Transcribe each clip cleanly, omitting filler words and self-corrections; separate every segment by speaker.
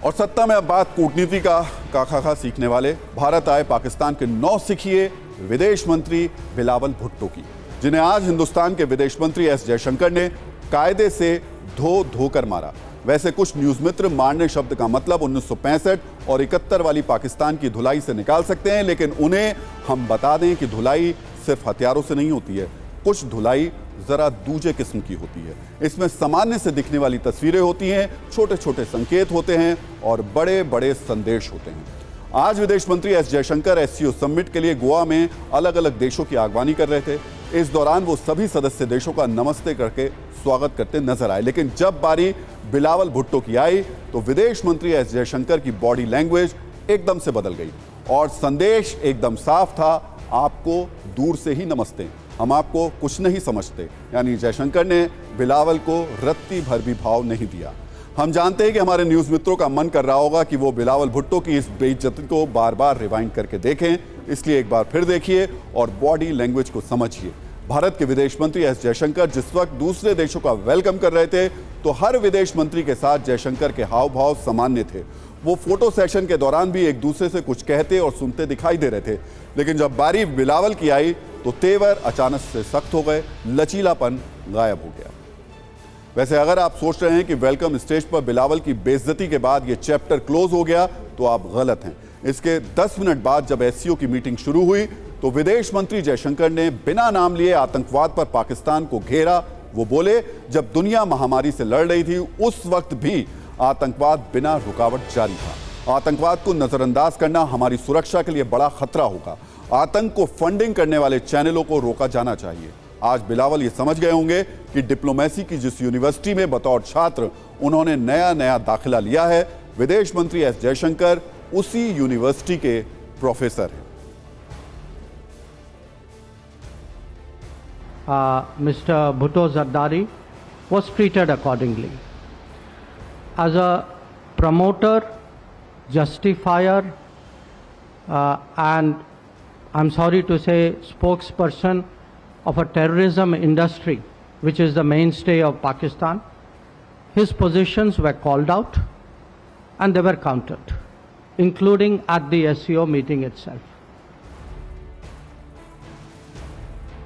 Speaker 1: और सत्ता में अब बात कूटनीति का खाखा सीखने वाले भारत आए पाकिस्तान के नौसिखिए विदेश मंत्री बिलावल भुट्टो की, जिन्हें आज हिंदुस्तान के विदेश मंत्री एस जयशंकर ने कायदे से धोकर मारा। वैसे कुछ न्यूज मित्र मारने शब्द का मतलब 1965 और 71 वाली पाकिस्तान की धुलाई से निकाल सकते हैं, लेकिन उन्हें हम बता दें कि धुलाई सिर्फ हथियारों से नहीं होती है। कुछ धुलाई जरा दूजे किस्म की होती है। इसमें सामान्य से दिखने वाली तस्वीरें होती हैं, छोटे छोटे संकेत होते हैं और बड़े बड़े संदेश होते हैं। आज विदेश मंत्री एस जयशंकर एससीओ समिट के लिए गोवा में अलग अलग देशों की आगवानी कर रहे थे। इस दौरान वो सभी सदस्य देशों का नमस्ते करके स्वागत करते नजर आए, लेकिन जब बारी बिलावल भुट्टो की आई तो विदेश मंत्री एस जयशंकर की बॉडी लैंग्वेज एकदम से बदल गई और संदेश एकदम साफ था, आपको दूर से ही नमस्ते, हम आपको कुछ नहीं समझते। यानी जयशंकर ने बिलावल को रत्ती भर भी भाव नहीं दिया। हम जानते हैं कि हमारे न्यूज मित्रों का मन कर रहा होगा कि वो बिलावल भुट्टो की इस बेइज्जती को बार बार रिवाइंड करके देखें, इसलिए एक बार फिर देखिए और बॉडी लैंग्वेज को समझिए। भारत के विदेश मंत्री एस जयशंकर जिस वक्त दूसरे देशों का वेलकम कर रहे थे तो हर विदेश मंत्री के साथ जयशंकर के हाव भाव सामान्य थे। वो फोटो सेशन के दौरान भी एक दूसरे से कुछ कहते और सुनते दिखाई दे रहे थे, लेकिन जब बारी बिलावल की आई तो तेवर अचानक से सख्त हो गए, लचीलापन गायब हो गया। वैसे अगर आप सोच रहे हैं कि वेलकम स्टेज पर बिलावल की बेइज्जती के बाद ये चैप्टर क्लोज हो गया तो आप गलत हैं। इसके 10 मिनट बाद जब एससीओ की मीटिंग शुरू हुई तो विदेश मंत्री जयशंकर ने बिना नाम लिए आतंकवाद पर पाकिस्तान को घेरा। वो बोले, जब दुनिया महामारी से लड़ रही थी उस वक्त भी आतंकवाद बिना रुकावट जारी था। आतंकवाद को नजरअंदाज करना हमारी सुरक्षा के लिए बड़ा खतरा होगा। आतंक को फंडिंग करने वाले चैनलों को रोका जाना चाहिए। आज बिलावल ये समझ गए होंगे कि डिप्लोमेसी की जिस यूनिवर्सिटी में बतौर छात्र उन्होंने नया दाखिला लिया है, विदेश मंत्री एस जयशंकर उसी यूनिवर्सिटी के प्रोफेसर हैं।
Speaker 2: Mr. Bhutto Zardari was treated accordingly. As a promoter, justifier, and I'm sorry to say spokesperson of a terrorism industry, which is the mainstay of Pakistan, his positions were called out and they were countered, including at the SCO meeting itself.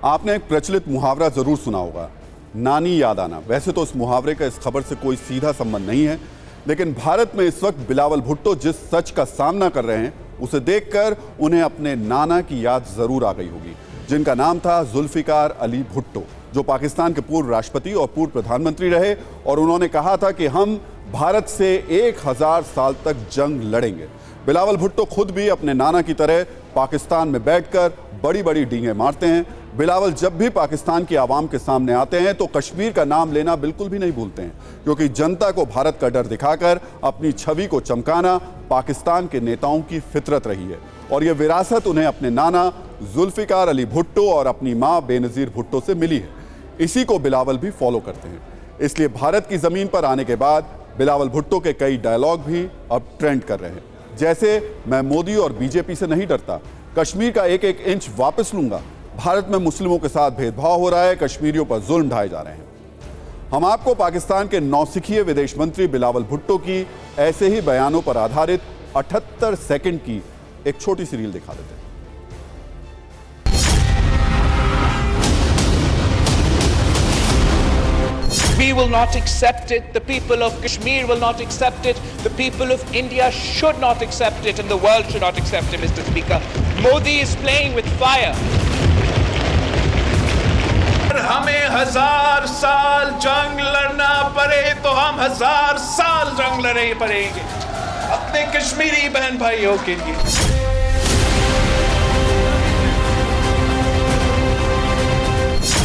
Speaker 1: आपने एक प्रचलित मुहावरा जरूर सुना होगा, नानी याद आना। वैसे तो इस मुहावरे का इस खबर से कोई सीधा संबंध नहीं है, लेकिन भारत में इस वक्त बिलावल भुट्टो जिस सच का सामना कर रहे हैं उसे देखकर उन्हें अपने नाना की याद जरूर आ गई होगी, जिनका नाम था जुल्फिकार अली भुट्टो, जो पाकिस्तान के पूर्व राष्ट्रपति और पूर्व प्रधानमंत्री रहे। और उन्होंने कहा था कि हम भारत से 1000 साल तक जंग लड़ेंगे। बिलावल भुट्टो खुद भी अपने नाना की तरह पाकिस्तान में बैठकर बड़ी बड़ी डींगे मारते हैं। बिलावल जब भी पाकिस्तान की आवाम के सामने आते हैं तो कश्मीर का नाम लेना बिल्कुल भी नहीं भूलते हैं, क्योंकि जनता को भारत का डर दिखाकर अपनी छवि को चमकाना पाकिस्तान के नेताओं की फितरत रही है। और यह विरासत उन्हें अपने नाना जुल्फिकार अली भुट्टो और अपनी मां बेनजीर भुट्टो से मिली है। इसी को बिलावल भी फॉलो करते हैं। इसलिए भारत की जमीन पर आने के बाद बिलावल भुट्टो के कई डायलॉग भी अब ट्रेंड कर रहे हैं, जैसे मैं मोदी और बीजेपी से नहीं डरता, कश्मीर का एक एक इंच वापस लूंगा, भारत में मुस्लिमों के साथ भेदभाव हो रहा है, कश्मीरियों पर जुल्म ढाए जा रहे हैं। हम आपको पाकिस्तान के नौसिखिए विदेश मंत्री बिलावल भुट्टो की ऐसे ही बयानों पर आधारित 78 सेकंड की एक छोटी सी रील दिखा देते हैं।
Speaker 3: We will not accept it. The people of Kashmir will not accept it. The people of India should not accept it, and the world should not accept it, Mr. Speaker. Modi is playing with fire. हमें 1000 साल जंग लड़ना पड़े तो हम 1000 साल जंग लड़े पड़ेंगे अपने कश्मीरी बहन भाइयों के लिए।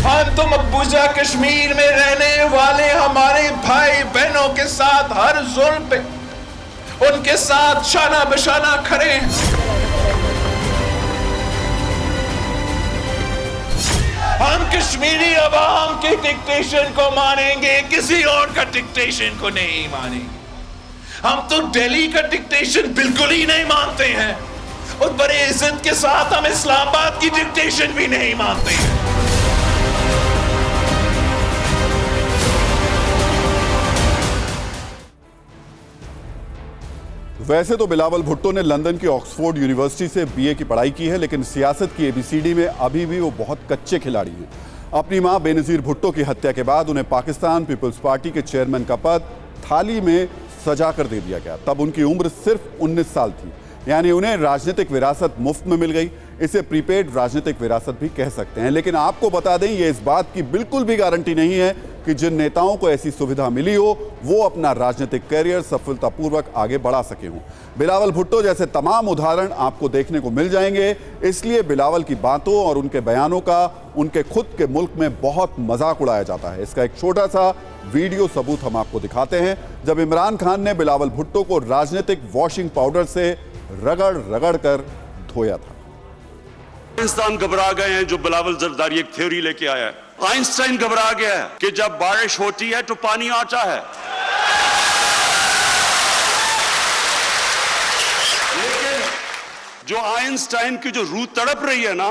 Speaker 3: हम तुम अबूजा कश्मीर में रहने वाले हमारे भाई बहनों के साथ हर जुल्म पे उनके साथ शाना बशाना खड़े हैं। हम कश्मीरी अवाम के डिक्टेशन को मानेंगे, किसी और का डिक्टेशन को नहीं मानेंगे। हम तो दिल्ली का डिक्टेशन बिल्कुल ही नहीं मानते हैं और बड़े इज्जत के साथ हम इस्लामाबाद की डिक्टेशन भी नहीं मानते हैं।
Speaker 1: वैसे तो बिलावल भुट्टो ने लंदन की ऑक्सफोर्ड यूनिवर्सिटी से बीए की पढ़ाई की है, लेकिन सियासत की एबीसीडी में अभी भी वो बहुत कच्चे खिलाड़ी हैं। अपनी मां बेनजीर भुट्टो की हत्या के बाद उन्हें पाकिस्तान पीपल्स पार्टी के चेयरमैन का पद थाली में सजा कर दे दिया गया। तब उनकी उम्र सिर्फ 19 साल थी, यानी उन्हें राजनीतिक विरासत मुफ्त में मिल गई। इसे प्रीपेड राजनीतिक विरासत भी कह सकते हैं। लेकिन आपको बता दें, ये इस बात की बिल्कुल भी गारंटी नहीं है कि जिन नेताओं को ऐसी सुविधा मिली हो वो अपना राजनीतिक करियर सफलतापूर्वक आगे बढ़ा सके हों। बिलावल भुट्टो जैसे तमाम उदाहरण आपको देखने को मिल जाएंगे। इसलिए बिलावल की बातों और उनके बयानों का उनके खुद के मुल्क में बहुत मजाक उड़ाया जाता है। इसका एक छोटा सा वीडियो सबूत हम आपको दिखाते हैं, जब इमरान खान ने बिलावल भुट्टो को राजनीतिक वॉशिंग पाउडर से रगड़ रगड़ कर धोया था।
Speaker 4: आइंस्टाइन घबरा गए हैं जो बिलावल जरदारी एक थ्योरी लेके आया है। आइंस्टाइन घबरा गया है कि जब बारिश होती है तो पानी आता है, लेकिन जो आइंस्टाइन की जो रूह तड़प रही है ना,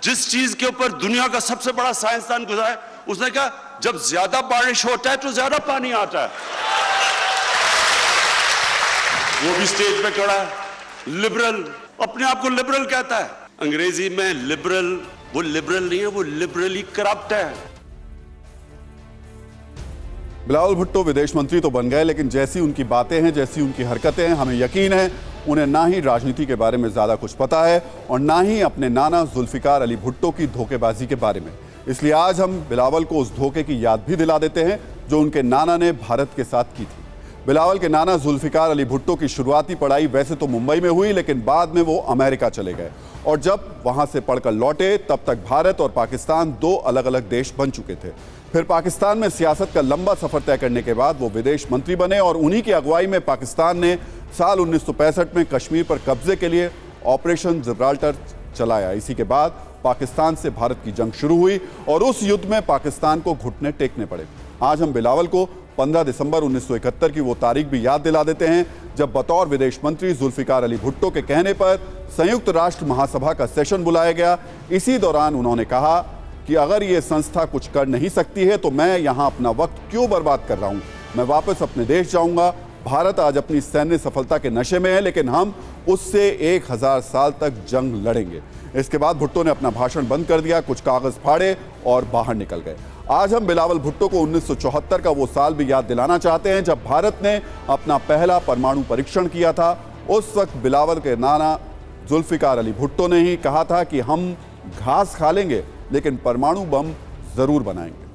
Speaker 4: जिस चीज के ऊपर दुनिया का सबसे बड़ा साइंसदान गुजरा है, उसने कहा जब ज्यादा बारिश होता है तो ज्यादा पानी आता है। वो भी स्टेज पे खड़ा है, लिबरल, अपने आप को लिबरल कहता है। अंग्रेजी में लिबरल, वो लिबरल नहीं है, वो लिबरली करप्ट है।
Speaker 1: बिलावल भुट्टो विदेश मंत्री तो बन गए, लेकिन जैसी उनकी बातें हैं, जैसी उनकी हरकतें हैं, हमें यकीन है उन्हें ना ही राजनीति के बारे में ज्यादा कुछ पता है और ना ही अपने नाना जुल्फिकार अली भुट्टो की धोखेबाजी के बारे में। इसलिए आज हम बिलावल को उस धोखे की याद भी दिला देते हैं जो उनके नाना ने भारत के साथ की थी। बिलावल के नाना जुल्फिकार अली भुट्टो की शुरुआती पढ़ाई वैसे तो मुंबई में हुई, लेकिन बाद में वो अमेरिका चले गए और जब वहां से पढ़कर लौटे तब तक भारत और पाकिस्तान दो अलग अलग देश बन चुके थे। फिर पाकिस्तान में सियासत का लंबा सफर तय करने के बाद वो विदेश मंत्री बने और उन्हीं की अगुवाई में पाकिस्तान ने साल 1965 में कश्मीर पर कब्जे के लिए ऑपरेशन जिब्राल्टर चलाया। इसी के बाद पाकिस्तान से भारत की जंग शुरू हुई और उस युद्ध में पाकिस्तान को घुटने टेकने पड़े। आज हम बिलावल को 15 दिसंबर 1971 की वो तारीख भी याद दिला देते हैं जब बतौर विदेश मंत्री जुल्फिकार अली भुट्टो के कहने पर संयुक्त राष्ट्र महासभा का सेशन बुलाया गया। इसी दौरान उन्होंने कहा कि अगर ये संस्था कुछ कर नहीं सकती है तो मैं यहाँ अपना वक्त क्यों बर्बाद कर रहा हूँ, मैं वापस अपने देश जाऊँगा। भारत आज अपनी सैन्य सफलता के नशे में है, लेकिन हम उससे 1000 साल तक जंग लड़ेंगे। इसके बाद भुट्टो ने अपना भाषण बंद कर दिया, कुछ कागज फाड़े और बाहर निकल गए। आज हम बिलावल भुट्टो को 1974 का वो साल भी याद दिलाना चाहते हैं जब भारत ने अपना पहला परमाणु परीक्षण किया था। उस वक्त बिलावल के नाना जुल्फिकार अली भुट्टो ने ही कहा था कि हम घास खा लेंगे लेकिन परमाणु बम जरूर बनाएंगे।